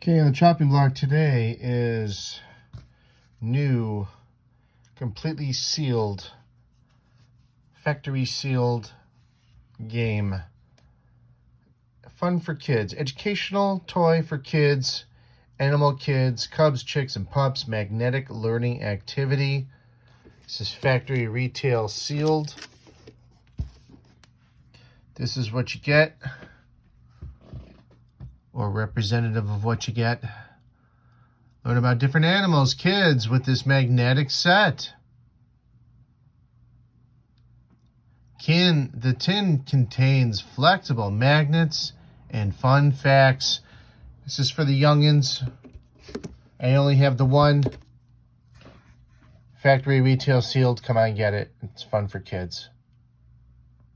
Okay, on the chopping block today is new, completely sealed, factory sealed game. Fun for kids, educational toy for kids, animal kids, cubs, chicks, and pups, magnetic learning activity. This is factory retail sealed. This is what you get, or representative of what you get. Learn about different animals, kids, with this magnetic set. The tin contains flexible magnets and fun facts. This is for the youngins. I only have the one. Factory retail sealed. Come on, get it. It's fun for kids.